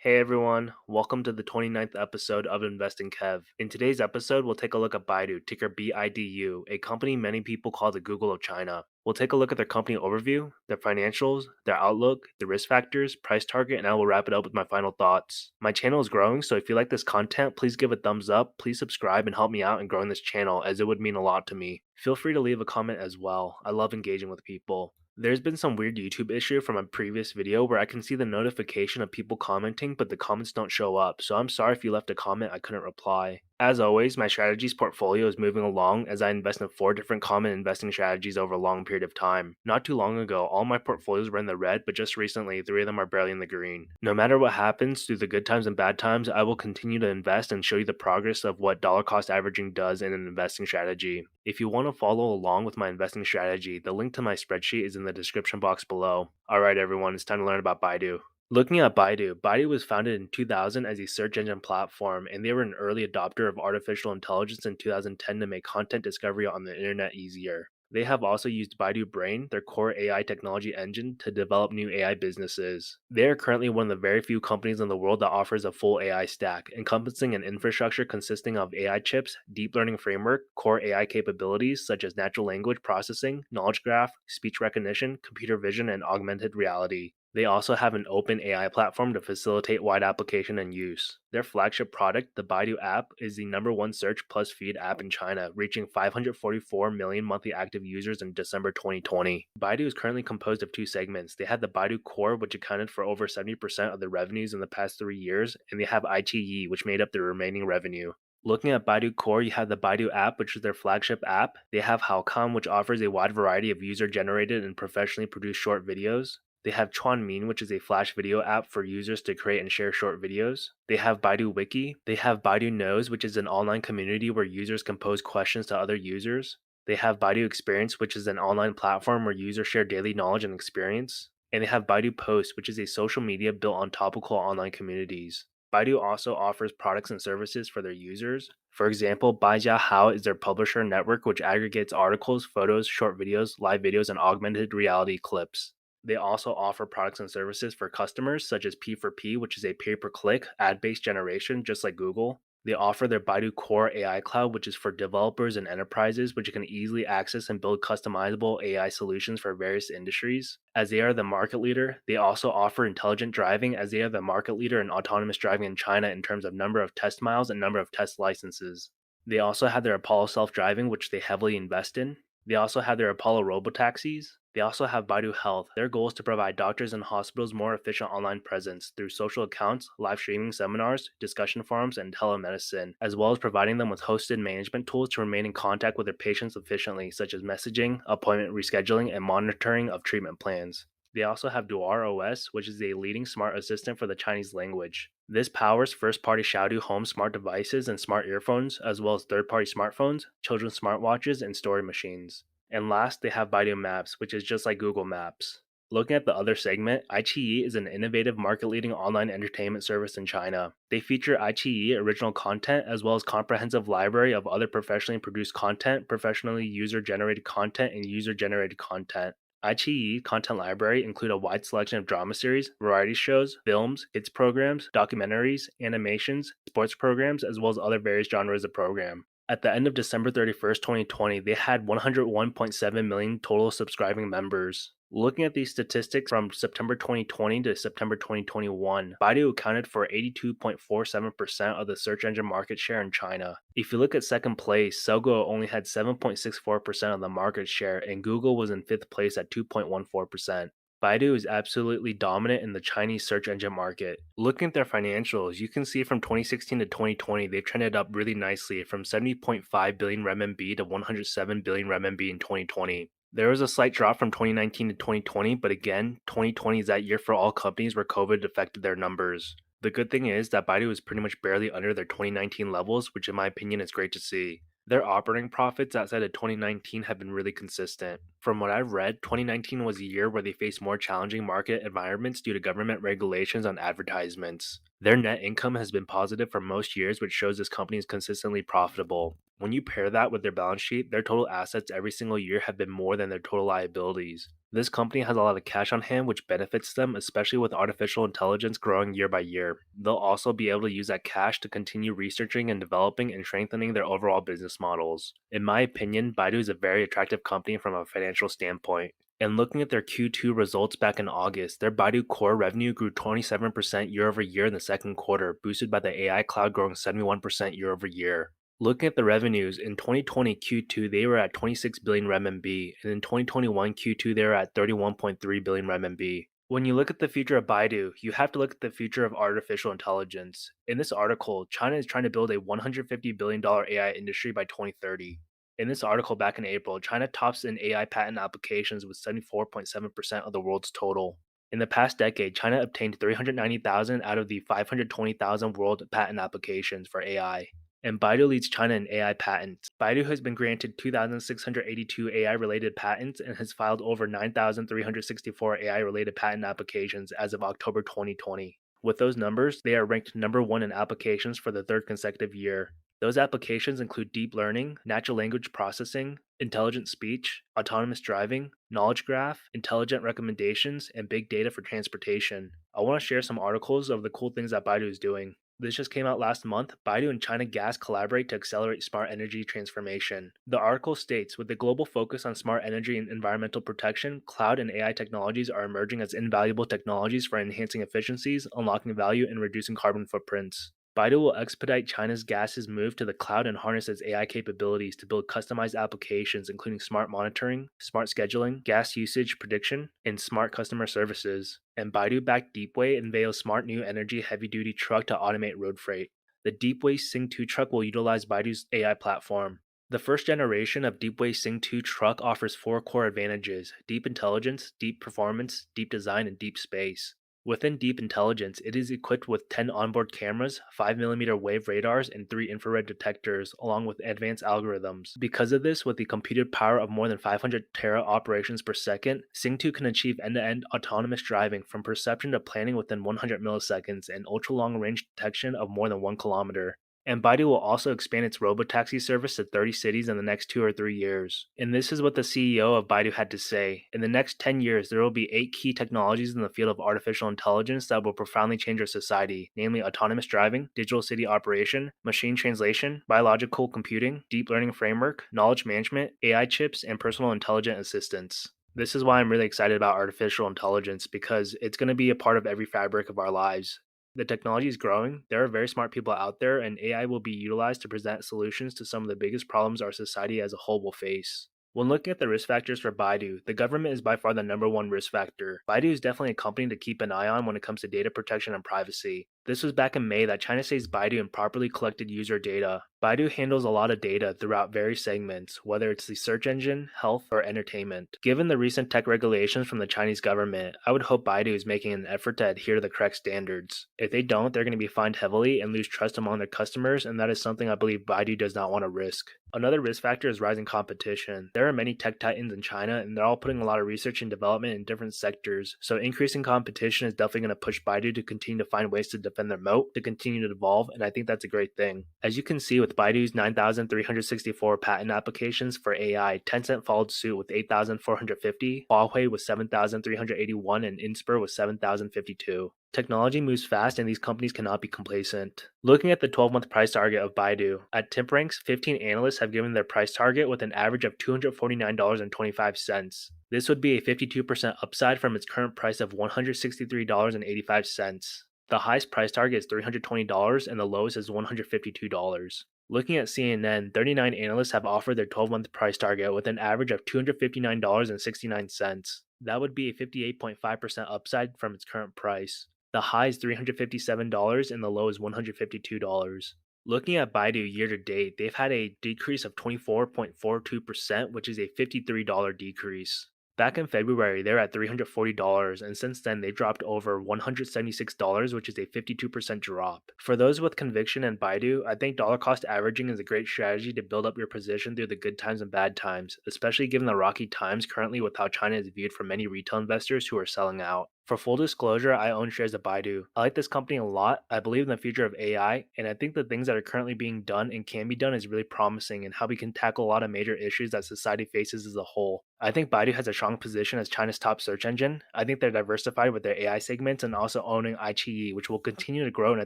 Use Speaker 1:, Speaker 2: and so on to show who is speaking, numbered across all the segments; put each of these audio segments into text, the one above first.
Speaker 1: Hey everyone, welcome to the 29th episode of Investing Kev. In today's episode, we'll take a look at Baidu, ticker BIDU, a company many people call the Google of China. We'll take a look at their company overview, their financials, their outlook, the risk factors, price target, and I will wrap it up with my final thoughts. My channel is growing, so if you like this content, please give a thumbs up, please subscribe, and help me out in growing this channel as it would mean a lot to me. Feel free to leave a comment as well. I love engaging with people. There's been some weird YouTube issue from a previous video where I can see the notification of people commenting, but the comments don't show up, so I'm sorry if you left a comment I couldn't reply. As always, my strategies portfolio is moving along as I invest in 4 different common investing strategies over a long period of time. Not too long ago, all my portfolios were in the red, but just recently, 3 of them are barely in the green. No matter what happens through the good times and bad times, I will continue to invest and show you the progress of what dollar cost averaging does in an investing strategy. If you want to follow along with my investing strategy, the link to my spreadsheet is in the description box below. Alright everyone, it's time to learn about Baidu. Looking at Baidu, Baidu was founded in 2000 as a search engine platform, and they were an early adopter of artificial intelligence in 2010 to make content discovery on the internet easier. They have also used Baidu Brain, their core AI technology engine, to develop new AI businesses. They are currently one of the very few companies in the world that offers a full AI stack, encompassing an infrastructure consisting of AI chips, deep learning framework, core AI capabilities such as natural language processing, knowledge graph, speech recognition, computer vision, and augmented reality. They also have an open AI platform to facilitate wide application and use. Their flagship product, the Baidu app, is the #1 search plus feed app in China, reaching 544 million monthly active users in December 2020. Baidu is currently composed of 2 segments. They have the Baidu Core, which accounted for over 70% of the revenues in the past 3 years, and they have iQIYI, which made up the remaining revenue. Looking at Baidu Core, you have the Baidu app, which is their flagship app. They have Haokam, which offers a wide variety of user-generated and professionally produced short videos. They have Chuanmin, which is a flash video app for users to create and share short videos. They have Baidu Wiki. They have Baidu Knows, which is an online community where users can pose questions to other users. They have Baidu Experience, which is an online platform where users share daily knowledge and experience. And they have Baidu Post, which is a social media built on topical online communities. Baidu also offers products and services for their users. For example, Baijiahao is their publisher network, which aggregates articles, photos, short videos, live videos, and augmented reality clips. They also offer products and services for customers, such as P4P, which is a pay-per-click, ad-based generation, just like Google. They offer their Baidu Core AI Cloud, which is for developers and enterprises, which can easily access and build customizable AI solutions for various industries. As they are the market leader, they also offer intelligent driving, as they are the market leader in autonomous driving in China in terms of number of test miles and number of test licenses. They also have their Apollo self-driving, which they heavily invest in. They also have their Apollo robotaxis. They also have Baidu Health. Their goal is to provide doctors and hospitals more efficient online presence through social accounts, live streaming seminars, discussion forums, and telemedicine, as well as providing them with hosted management tools to remain in contact with their patients efficiently, such as messaging, appointment rescheduling, and monitoring of treatment plans. They also have Duar OS, which is a leading smart assistant for the Chinese language. This powers first-party Xiaodu home smart devices and smart earphones, as well as third-party smartphones, children's smartwatches, and story machines. And last, they have Baidu Maps, which is just like Google Maps. Looking at the other segment, iQIYI is an innovative market-leading online entertainment service in China. They feature iQIYI original content as well as comprehensive library of other professionally produced content, professionally user-generated content, and user-generated content. iQIYI content library include a wide selection of drama series, variety shows, films, kids programs, documentaries, animations, sports programs, as well as other various genres of program. At the end of December 31st, 2020, they had 101.7 million total subscribing members. Looking at these statistics from September 2020 to September 2021, Baidu accounted for 82.47% of the search engine market share in China. If you look at second place, Sogou only had 7.64% of the market share, and Google was in fifth place at 2.14%. Baidu is absolutely dominant in the Chinese search engine market. Looking at their financials, you can see from 2016 to 2020, they've trended up really nicely from 70.5 billion renminbi to 107 billion renminbi in 2020. There was a slight drop from 2019 to 2020, but again, 2020 is that year for all companies where COVID affected their numbers. The good thing is that Baidu is pretty much barely under their 2019 levels, which in my opinion is great to see. Their operating profits outside of 2019 have been really consistent. From what I've read, 2019 was a year where they faced more challenging market environments due to government regulations on advertisements. Their net income has been positive for most years, which shows this company is consistently profitable. When you pair that with their balance sheet, their total assets every single year have been more than their total liabilities. This company has a lot of cash on hand, which benefits them, especially with artificial intelligence growing year by year. They'll also be able to use that cash to continue researching and developing and strengthening their overall business models. In my opinion, Baidu is a very attractive company from a financial standpoint. And looking at their Q2 results back in August, their Baidu core revenue grew 27% year over year in the second quarter, boosted by the AI cloud growing 71% year over year. Looking at the revenues, in 2020 Q2, they were at 26 billion RMB, and in 2021 Q2, they were at 31.3 billion RMB. When you look at the future of Baidu, you have to look at the future of artificial intelligence. In this article, China is trying to build a $150 billion AI industry by 2030. In this article back in April, China tops in AI patent applications with 74.7% of the world's total. In the past decade, China obtained 390,000 out of the 520,000 world patent applications for AI. And Baidu leads China in AI patents. Baidu has been granted 2,682 AI related patents and has filed over 9,364 AI related patent applications as of October 2020. With those numbers, they are ranked number one in applications for the third consecutive year. Those applications include deep learning, natural language processing, intelligent speech, autonomous driving, knowledge graph, intelligent recommendations, and big data for transportation. I want to share some articles of the cool things that Baidu is doing. This just came out last month. Baidu and China Gas collaborate to accelerate smart energy transformation. The article states, with the global focus on smart energy and environmental protection, cloud and AI technologies are emerging as invaluable technologies for enhancing efficiencies, unlocking value, and reducing carbon footprints. Baidu will expedite China's gas's move to the cloud and harness its AI capabilities to build customized applications including smart monitoring, smart scheduling, gas usage prediction, and smart customer services. And Baidu-backed Deepway unveils smart new energy heavy-duty truck to automate road freight. The Deepway Sing 2 truck will utilize Baidu's AI platform. The first generation of Deepway Sing 2 truck offers four core advantages: deep intelligence, deep performance, deep design, and deep space. Within Deep Intelligence, it is equipped with 10 onboard cameras, 5mm wave radars, and 3 infrared detectors, along with advanced algorithms. Because of this, with the computed power of more than 500 tera operations per second, Sing 2 can achieve end-to-end autonomous driving from perception to planning within 100 milliseconds and ultra-long range detection of more than 1 kilometer. And Baidu will also expand its robotaxi service to 30 cities in the next 2 or 3 years. And this is what the CEO of Baidu had to say. In the next 10 years, there will be 8 key technologies in the field of artificial intelligence that will profoundly change our society, namely autonomous driving, digital city operation, machine translation, biological computing, deep learning framework, knowledge management, AI chips, and personal intelligent assistants. This is why I'm really excited about artificial intelligence, because it's going to be a part of every fabric of our lives. The technology is growing. There are very smart people out there, and AI will be utilized to present solutions to some of the biggest problems our society as a whole will face. When looking at the risk factors for Baidu, the government is by far the number one risk factor. Baidu is definitely a company to keep an eye on when it comes to data protection and privacy. This was back in May that China says Baidu improperly collected user data. Baidu handles a lot of data throughout various segments, whether it's the search engine, health, or entertainment. Given the recent tech regulations from the Chinese government, I would hope Baidu is making an effort to adhere to the correct standards. If they don't, they're going to be fined heavily and lose trust among their customers, and that is something I believe Baidu does not want to risk. Another risk factor is rising competition. There are many tech titans in China, and they're all putting a lot of research and development in different sectors, so increasing competition is definitely going to push Baidu to continue to find ways to defend their moat, to continue to evolve, and I think that's a great thing. As you can see with Baidu's 9,364 patent applications for AI, Tencent followed suit with 8,450, Huawei with 7,381, and Inspur with 7,052. Technology moves fast and these companies cannot be complacent. Looking at the 12-month price target of Baidu, at TipRanks, 15 analysts have given their price target with an average of $249.25. This would be a 52% upside from its current price of $163.85. The highest price target is $320 and the lowest is $152. Looking at CNN, 39 analysts have offered their 12-month price target with an average of $259.69. That would be a 58.5% upside from its current price. The high is $357 and the low is $152. Looking at Baidu year to date, they've had a decrease of 24.42%, which is a $53 decrease. Back in February, they were at $340, and since then they dropped over $176, which is a 52% drop. For those with conviction in Baidu, I think dollar cost averaging is a great strategy to build up your position through the good times and bad times, especially given the rocky times currently with how China is viewed from many retail investors who are selling out. For full disclosure, I own shares of Baidu. I like this company a lot. I believe in the future of AI, and I think the things that are currently being done and can be done is really promising and how we can tackle a lot of major issues that society faces as a whole. I think Baidu has a strong position as China's top search engine. I think they're diversified with their AI segments and also owning iQIYI, which will continue to grow in a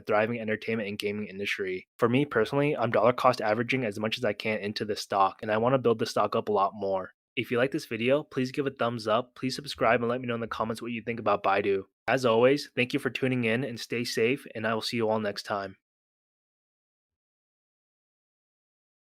Speaker 1: thriving entertainment and gaming industry. For me personally, I'm dollar cost averaging as much as I can into this stock, and I want to build the stock up a lot more. If you like this video, please give a thumbs up, please subscribe, and let me know in the comments what you think about Baidu. As always, thank you for tuning in and stay safe, and I will see you all next time.